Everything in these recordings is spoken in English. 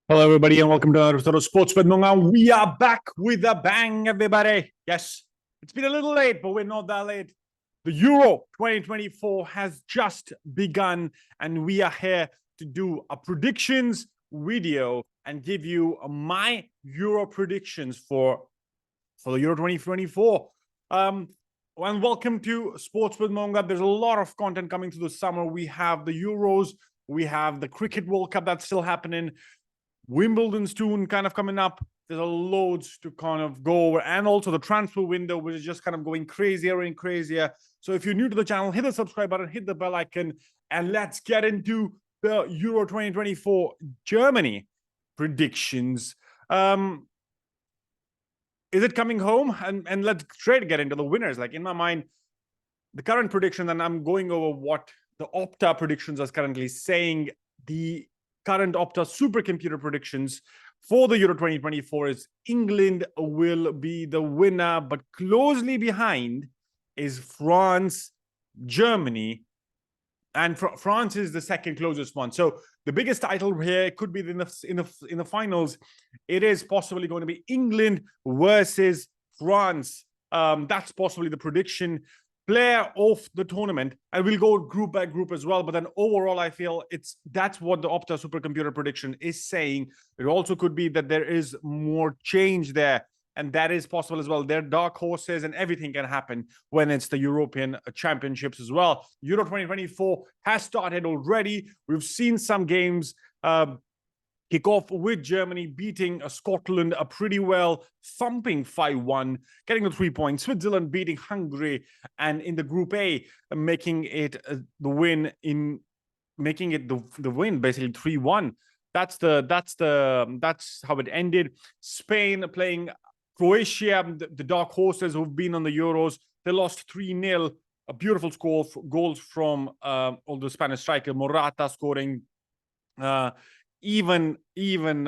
Hello, everybody, and welcome to another episode of Sportswtihmongha. We are back with a bang, everybody. Yes, it's been a little late, but we're not that late. The Euro 2024 has just begun, and we are here to do a predictions video and give you my Euro predictions for the Euro 2024. And welcome to Sportswtihmongha. There's a lot of content coming through the summer. We have the Euros, we have the Cricket World Cup that's still happening. Wimbledon's soon kind of coming up. There's a loads to kind of go over, and also the transfer window, which is just kind of going crazier and crazier. So if you're new to the channel, hit the subscribe button, hit the bell icon, and let's get into the Euro 2024 Germany predictions. Is it coming home? And let's try to get into the winners. Like, in my mind, the current prediction, and I'm going over what the Opta predictions are currently saying. The current Opta Supercomputer predictions for the Euro 2024 is England will be the winner, but closely behind is France, Germany, and France is the second closest one. So the biggest title here could be in the finals. It is possibly going to be England versus France. That's possibly the prediction. Player of the tournament, and we'll go group by group as well, but then overall I feel that's what the Opta Supercomputer prediction is saying. It also could be that there is more change there, and that is possible as well. They're dark horses, and everything can happen when it's the European Championships as well. Euro 2024 has started already. We've seen some games kick off with Germany beating Scotland pretty well, thumping 5-1, getting the 3 points. Switzerland beating Hungary, and in the Group A, making it the win basically 3-1. That's how it ended. Spain playing Croatia, the dark horses who've been on the Euros. They lost 3-0. A beautiful score, goals from all the Spanish striker Morata scoring. Even in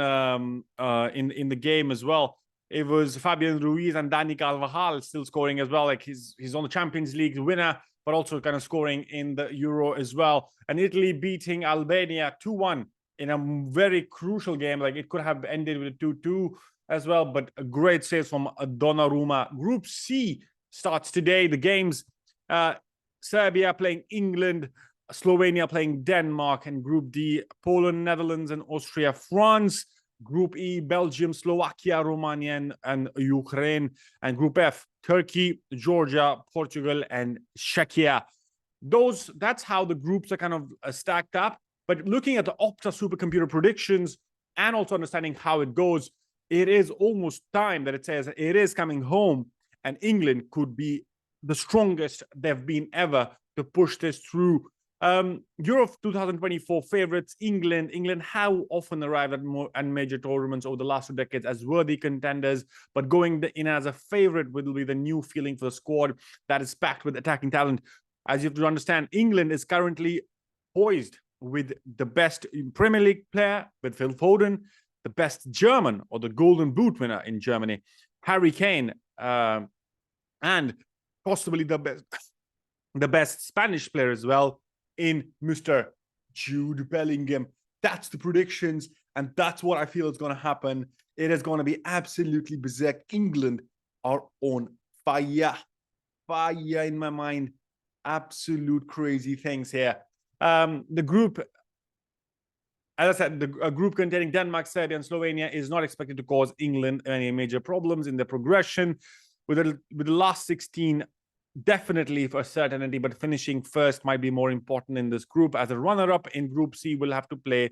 the game as well, it was Fabian Ruiz and Dani Carvajal still scoring as well. Like, he's on the Champions League winner, but also kind of scoring in the Euro as well. And Italy beating Albania 2-1 in a very crucial game. Like, it could have ended with a 2-2 as well, but a great save from Donnarumma. Group C starts today. The games, Serbia playing England, Slovenia playing Denmark, and Group D, Poland, Netherlands, and Austria, France. Group E, Belgium, Slovakia, Romania, and Ukraine. And Group F, Turkey, Georgia, Portugal, and Czechia. That's how the groups are kind of stacked up. But looking at the Opta Supercomputer predictions and also understanding how it goes, it is almost time that it says it is coming home, and England could be the strongest they've been ever to push this through. Euro 2024 favorites, England. England have often arrived at major tournaments over the last 2 decades as worthy contenders, but going in as a favorite will be the new feeling for the squad that is packed with attacking talent. As you have to understand, England is currently poised with the best Premier League player, with Phil Foden, the best German, or the Golden Boot winner in Germany, Harry Kane, and possibly the best Spanish player as well, in Mr. Jude Bellingham. That's the predictions, and that's what I feel is going to happen. It is going to be absolutely berserk. England are on fire. Fire in my mind. Absolute crazy things here. The group, as I said, a group containing Denmark, Serbia, and Slovenia is not expected to cause England any major problems in their progression. With the last 16, definitely for certainty, but finishing first might be more important in this group. As a runner-up in Group C, will have to play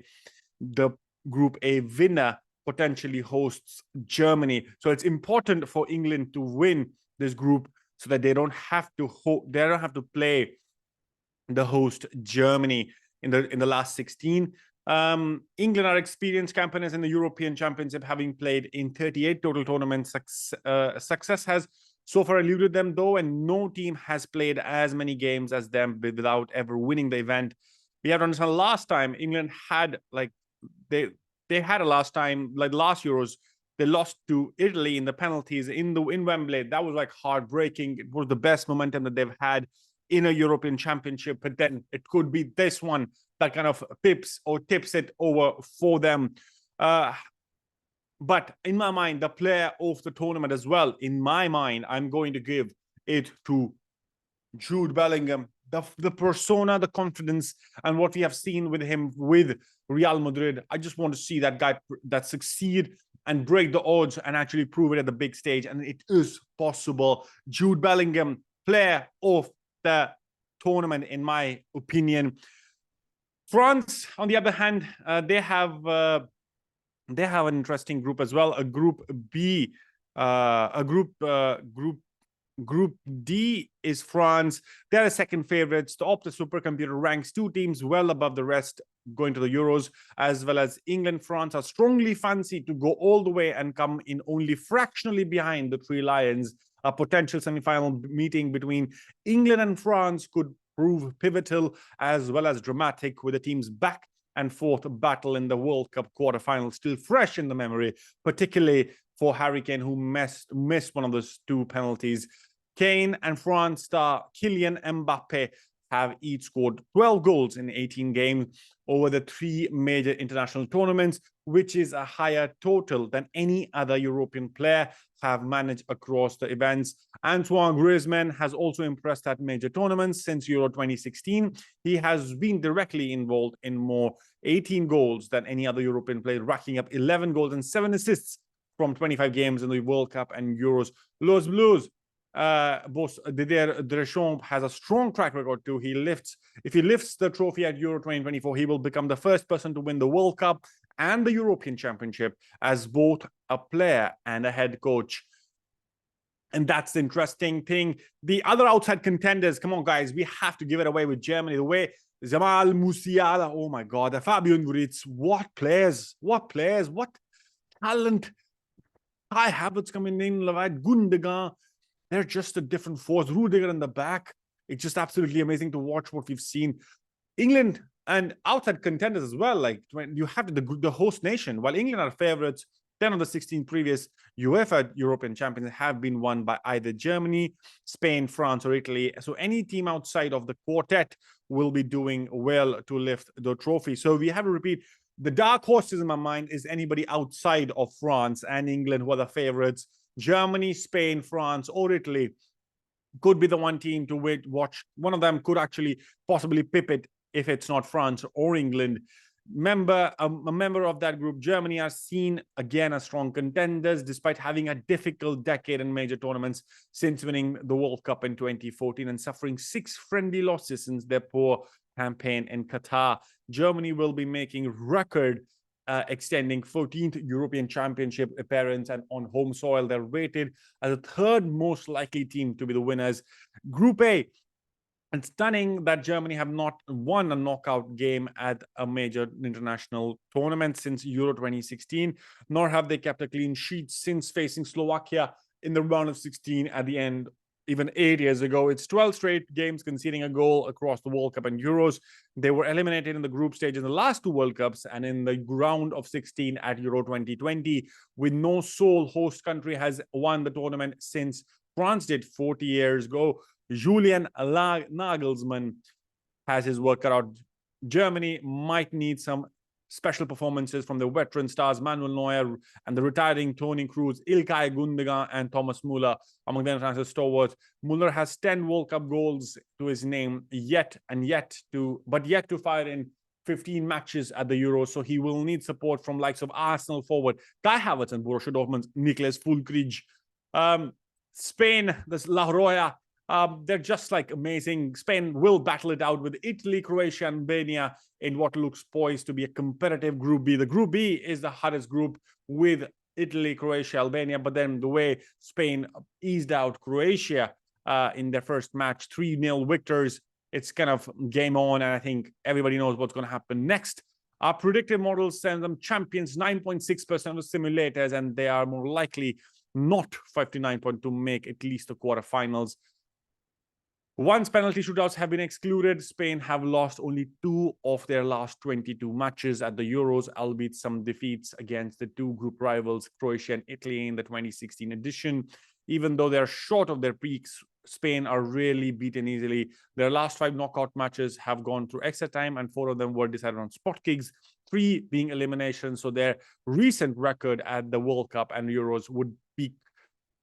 the Group A winner, potentially hosts Germany. So it's important for England to win this group so that they don't have to play the host Germany in the last 16. England are experienced campaigners in the European Championship, having played in 38 total tournaments. Success has so far eluded them, though, and no team has played as many games as them without ever winning the event. We have to understand, last time England had, like, they had a last time, like last Euros, they lost to Italy in the penalties in Wembley. That was like heartbreaking. It was the best momentum that they've had in a European Championship, but then it could be this one that kind of tips it over for them. But in my mind, the player of the tournament as well, in my mind, I'm going to give it to Jude Bellingham. The persona, the confidence, and what we have seen with him with Real Madrid. I just want to see that guy that succeed and break the odds and actually prove it at the big stage. And it is possible. Jude Bellingham, player of the tournament, in my opinion. France, on the other hand, they have an interesting group as well. A Group B, Group D is France. They're the second favorites. The Opta Supercomputer ranks two teams well above the rest going to the Euros, as well as England. France are strongly fancied to go all the way and come in only fractionally behind the Three Lions. A potential semi-final meeting between England and France could prove pivotal as well as dramatic, with the teams back and forth battle in the World Cup quarterfinals still fresh in the memory, particularly for Harry Kane, who missed one of those two penalties. Kane and France star Kylian Mbappe have each scored 12 goals in 18 games over the three major international tournaments, which is a higher total than any other European player have managed across the events. Antoine Griezmann has also impressed at major tournaments since Euro 2016. He has been directly involved in more 18 goals than any other European player, racking up 11 goals and 7 assists from 25 games in the World Cup and Euros. Les Bleus, both Didier Deschamps has a strong track record too. If he lifts the trophy at Euro 2024, he will become the first person to win the World Cup and the European Championship as both a player and a head coach. And that's the interesting thing. The other outside contenders, come on, guys, we have to give it away with Germany. The way Jamal Musiala, oh my God, the Fabian Ruiz, what players, what talent. Kai Havertz coming in, Levite, Gundogan. They're just a different force. Rudiger in the back. It's just absolutely amazing to watch what we've seen. England and outside contenders as well. Like when you have the host nation, while England are favorites, 10 of the 16 previous UEFA European champions have been won by either Germany, Spain, France, or Italy. So any team outside of the quartet will be doing well to lift the trophy. So we have to repeat. The dark horses in my mind is anybody outside of France and England who are the favorites. Germany, Spain, France, or Italy could be the one team to watch. One of them could actually possibly pip it if it's not France or England. A member of that group, Germany, are seen again as strong contenders despite having a difficult decade in major tournaments since winning the World Cup in 2014 and suffering 6 friendly losses since their poor campaign in Qatar. Germany will be making record extending 14th European Championship appearance, and on home soil, they're rated as the third most likely team to be the winners. Group A, it's stunning that Germany have not won a knockout game at a major international tournament since Euro 2016, nor have they kept a clean sheet since facing Slovakia in the round of 16 at the end, even 8 years ago. It's 12 straight games conceding a goal across the World Cup and Euros. They were eliminated in the group stage in the last 2 World Cups and in the round of 16 at Euro 2020, with no sole host country has won the tournament since France did 40 years ago. Julian Nagelsmann has his work cut out. Germany might need some special performances from the veteran stars Manuel Neuer and the retiring Toni Kroos, Ilkay Gundogan, and Thomas Müller among the international stalwarts. Müller has 10 World Cup goals to his name, yet to fire in 15 matches at the Euros, so he will need support from likes of Arsenal forward Kai Havertz and Borussia Dortmund's Niklas Füllkrug. Spain, this La Roya, they're just like amazing. Spain will battle it out with Italy, Croatia, and Albania in what looks poised to be a competitive Group B. The Group B is the hardest group with Italy, Croatia, Albania, but then the way Spain eased out Croatia in their first match, 3-0 victors, it's kind of game on, and I think everybody knows what's going to happen next. Our predictive models send them champions 9.6% of simulators, and they are more likely not 59.2 to make at least the quarterfinals. Once penalty shootouts have been excluded, Spain have lost only 2 of their last 22 matches at the Euros, albeit some defeats against the 2 group rivals, Croatia and Italy, in the 2016 edition. Even though they're short of their peaks Spain are really beaten easily. Their last 5 knockout matches have gone through extra time, and 4 of them were decided on spot kicks, 3 being elimination. So their recent record at the World Cup and Euros would be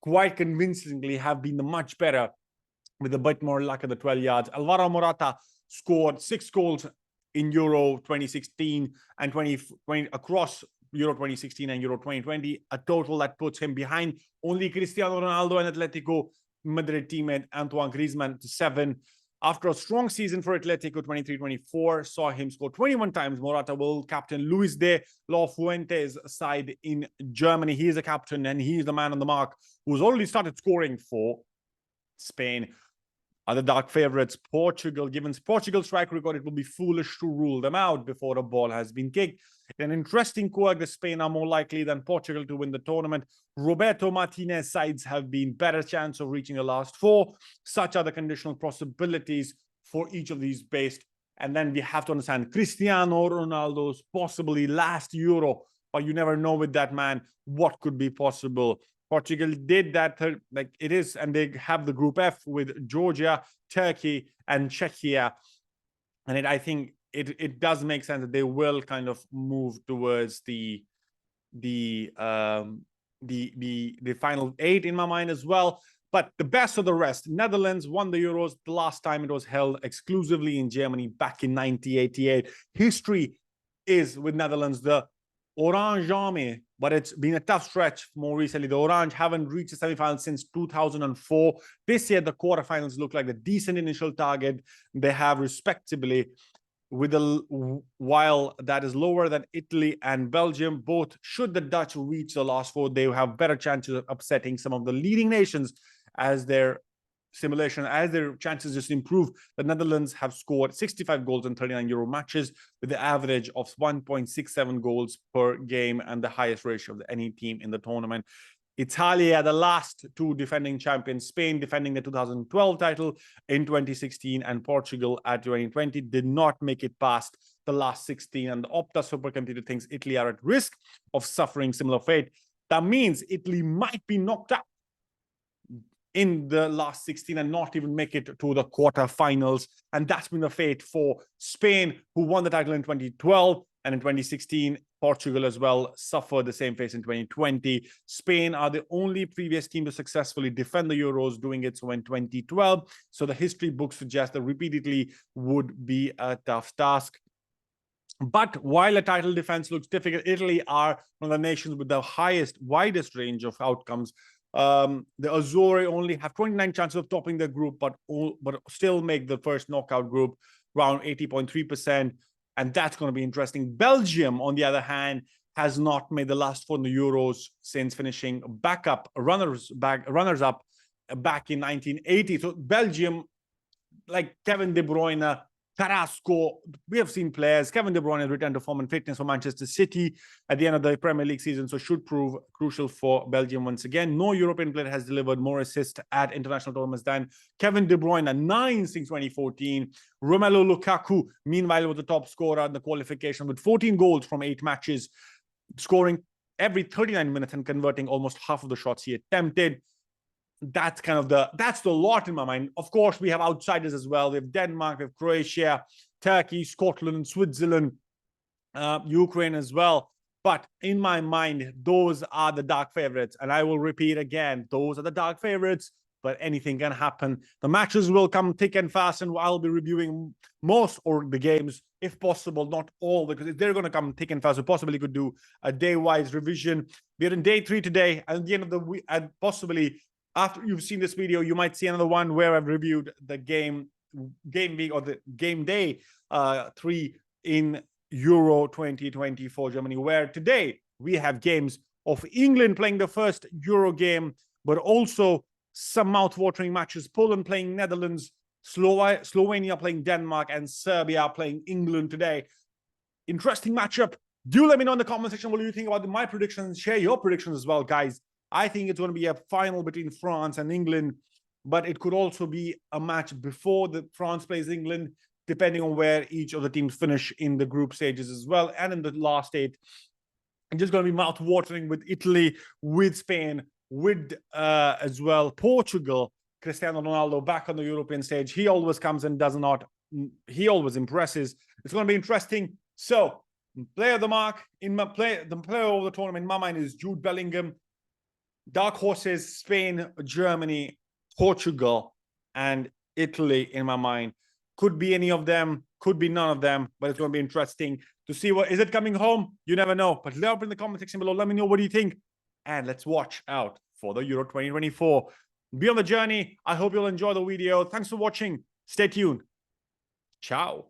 quite convincingly have been much better with a bit more luck at the 12 yards. Alvaro Morata scored 6 goals in Euro 2016 and 2020 across Euro 2016 and Euro 2020, a total that puts him behind only Cristiano Ronaldo and Atletico Madrid teammate Antoine Griezmann to 7. After a strong season for Atletico 23-24, saw him score 21 times. Morata will captain Luis de la Fuente's side in Germany. He is a captain and he is the man on the mark who's already started scoring for Spain. Other dark favorites, Portugal. Given Portugal's strike record, it will be foolish to rule them out before the ball has been kicked. An interesting quirk, the Spain are more likely than Portugal to win the tournament. Roberto Martinez sides have been better chance of reaching the last 4. Such are the conditional possibilities for each of these based. And then we have to understand Cristiano Ronaldo's possibly last Euro, but you never know with that man what could be possible. Portugal did that, like it is, and they have the Group F with Georgia, Turkey, and Czechia. And I think it does make sense that they will kind of move towards the final 8 in my mind as well. But the best of the rest, Netherlands won the Euros the last time it was held exclusively in Germany back in 1988. History is with Netherlands the Orange Army, but it's been a tough stretch more recently. The Orange haven't reached the semifinals since 2004. This year, the quarterfinals look like a decent initial target. They have respectively, while that is lower than Italy and Belgium. Both, should the Dutch reach the last 4, they have better chances of upsetting some of the leading nations as their chances just improve. The Netherlands have scored 65 goals in 39 Euro matches with the average of 1.67 goals per game and the highest ratio of any team in the tournament. Italia, the last 2 defending champions, Spain defending the 2012 title in 2016 and Portugal at 2020, did not make it past the last 16. And the Opta Supercomputer thinks Italy are at risk of suffering similar fate. That means Italy might be knocked out in the last 16 and not even make it to the quarterfinals. And that's been the fate for Spain, who won the title in 2012, and in 2016, Portugal as well suffered the same fate in 2020. Spain are the only previous team to successfully defend the Euros, doing it so in 2012. So the history books suggest that repeatedly would be a tough task. But while a title defense looks difficult, Italy are one of the nations with the widest range of outcomes. The Azzurri only have 29 chances of topping the group, but still make the first knockout group, around 80.3%. And that's going to be interesting. Belgium, on the other hand, has not made the last 4 in the Euros since finishing runners-up back in 1980. So Belgium, like Kevin De Bruyne, Carrasco, we have seen players. Kevin De Bruyne has returned to form and fitness for Manchester City at the end of the Premier League season, so should prove crucial for Belgium once again. No European player has delivered more assists at international tournaments than Kevin De Bruyne, 9 since 2014. Romelu Lukaku, meanwhile, was the top scorer in the qualification with 14 goals from 8 matches, scoring every 39 minutes and converting almost half of the shots he attempted. That's the lot in my mind. Of course, we have outsiders as well. We have Denmark, we have Croatia, Turkey, Scotland, Switzerland, Ukraine as well. But in my mind, those are the dark favorites. And I will repeat again, those are the dark favorites, but anything can happen. The matches will come thick and fast, and I'll be reviewing most of the games, if possible, not all, because if they're going to come thick and fast, we possibly could do a day-wise revision. We're in day 3 today, and at the end of the week, and possibly after you've seen this video, you might see another one where I've reviewed the game week or the game day 3 in Euro 2020 for Germany, where today we have games of England playing the first Euro game, but also some mouth-watering matches. Poland playing Netherlands, Slovenia playing Denmark, and Serbia playing England today. Interesting matchup. Do let me know in the comment section what you think about my predictions. Share your predictions as well, guys. I think it's going to be a final between France and England, but it could also be a match before the France plays England, depending on where each of the teams finish in the group stages as well. And in the last 8, it's just going to be mouth-watering with Italy, with Spain, with as well Portugal, Cristiano Ronaldo back on the European stage. He always comes and does not. He always impresses. It's going to be interesting. So, player of the mark in my play, the player of the tournament in my mind is Jude Bellingham. Dark horses: Spain, Germany, Portugal, and Italy in my mind. Could be any of them, could be none of them, but it's going to be interesting to see what is it coming home. You never know. But let up in the comment section below. Let me know what do you think, and let's watch out for the Euro 2024. Be on the journey. I hope you'll enjoy the video. Thanks for watching. Stay tuned. Ciao.